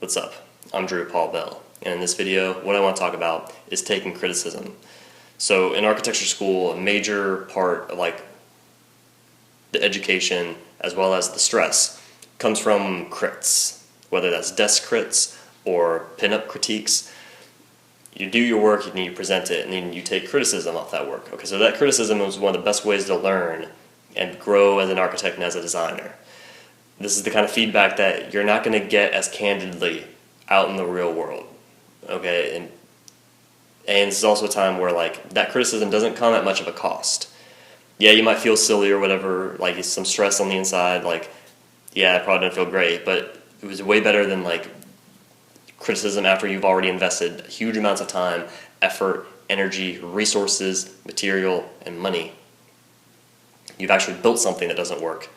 What's up? I'm Drew Paul Bell, and in this video what I want to talk about is taking criticism. So in architecture school, a major part of the education as well as the stress comes from crits, whether that's desk crits or pin-up critiques. You do your work and you present it, and then you take criticism off that work. Okay, so that criticism is one of the best ways to learn and grow as an architect and as a designer. This is the kind of feedback that you're not going to get as candidly out in the real world. Okay, and this is also a time where that criticism doesn't come at much of a cost. Yeah, you might feel silly or whatever, some stress on the inside, yeah, it probably didn't feel great, but it was way better than criticism after you've already invested huge amounts of time, effort, energy, resources, material, and money. You've actually built something that doesn't work.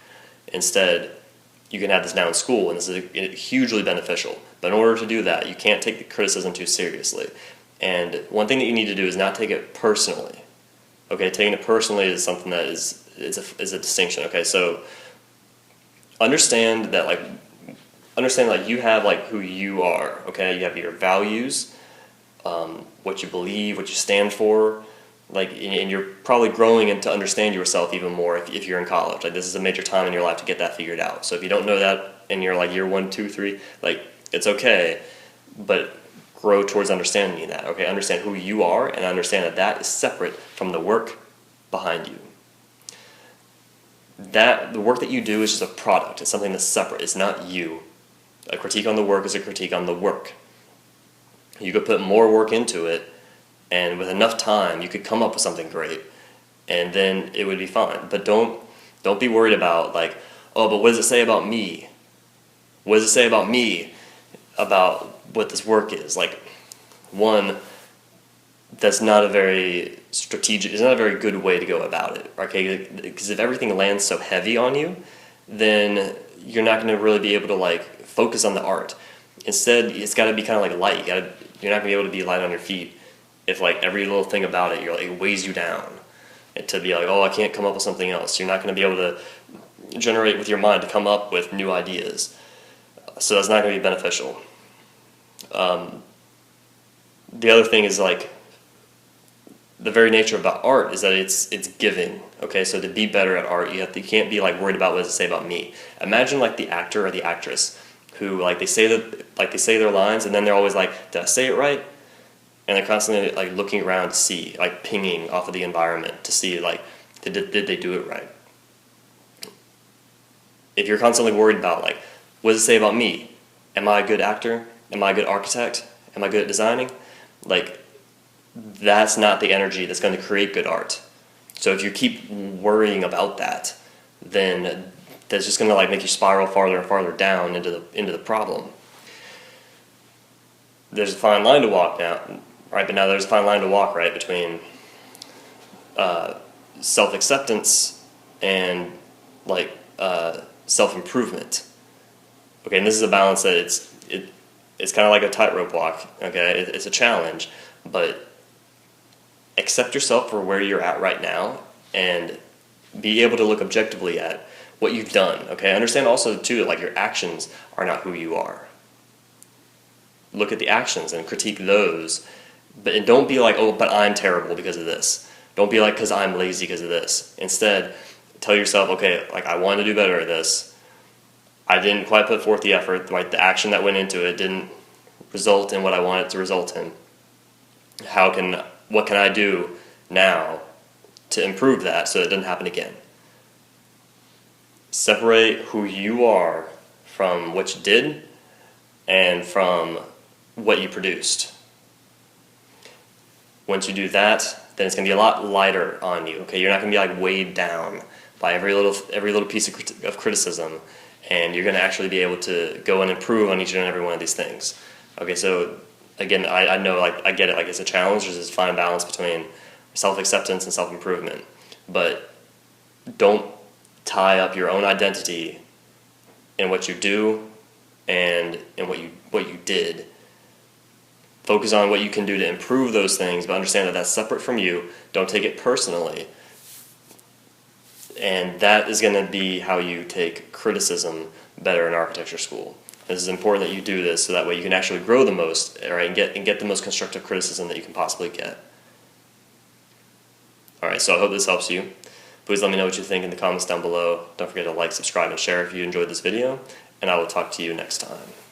Instead, you can have this now in school, and this is hugely beneficial. But in order to do that, you can't take the criticism too seriously. And one thing that you need to do is not take it personally. Okay, taking it personally is something that is a distinction. Okay, so understand that you have who you are. Okay, you have your values, what you believe, what you stand for. And you're probably growing and to understand yourself even more if you're in college. This is a major time in your life to get that figured out. So if you don't know that in your year 1, 2, 3, it's okay, but grow towards understanding that. Okay, understand who you are and understand that is separate from the work behind you. That the work that you do is just a product. It's something that's separate. It's not you. A critique on the work is a critique on the work. You could put more work into it, and with enough time, you could come up with something great, and then it would be fine. But don't be worried about oh, but what does it say about me? What does it say about me about what this work is? One, that's not a very strategic. It's not a very good way to go about it. Okay, because if everything lands so heavy on you, then you're not going to really be able to focus on the art. Instead, it's got to be kind of light. You're not going to be able to be light on your feet if every little thing about it, it weighs you down. And to be oh, I can't come up with something else. You're not going to be able to generate with your mind to come up with new ideas. So that's not going to be beneficial. The other thing is the very nature about art is that it's giving. Okay, so to be better at art, you can't be worried about what does it say about me. Imagine the actor or the actress who they say their lines, and then they're always did I say it right? And they're constantly looking around to see, pinging off of the environment to see did they do it right. If you're constantly worried about what does it say about me? Am I a good actor? Am I a good architect? Am I good at designing? That's not the energy that's going to create good art. So if you keep worrying about that, then that's just going to make you spiral farther and farther down into the problem. There's a fine line to walk now, right? But now there's a fine line to walk, right, between self-acceptance and self-improvement. Okay, and this is a balance that it's kind of like a tightrope walk. Okay, it's a challenge, but accept yourself for where you're at right now and be able to look objectively at what you've done. Okay, understand also too that your actions are not who you are. Look at the actions and critique those, and don't be oh, but I'm terrible because of this. Don't be because I'm lazy because of this. Instead, tell yourself, okay, I want to do better at this. I didn't quite put forth the effort. The action that went into it didn't result in what I wanted to result in. What can I do now to improve that so it doesn't happen again? Separate who you are from what you did and from what you produced. Once you do that, then it's going to be a lot lighter on you. Okay, you're not going to be weighed down by every little piece of criticism, and you're going to actually be able to go and improve on each and every one of these things. Okay, so again, I know I get it. It's a challenge. There's this fine balance between self-acceptance and self-improvement, but don't tie up your own identity in what you do and in what you did. Focus on what you can do to improve those things, but understand that that's separate from you. Don't take it personally. And that is going to be how you take criticism better in architecture school. This is important that you do this so that way you can actually grow the most, right, and get the most constructive criticism that you can possibly get. Alright, so I hope this helps you. Please let me know what you think in the comments down below. Don't forget to like, subscribe, and share if you enjoyed this video, and I will talk to you next time.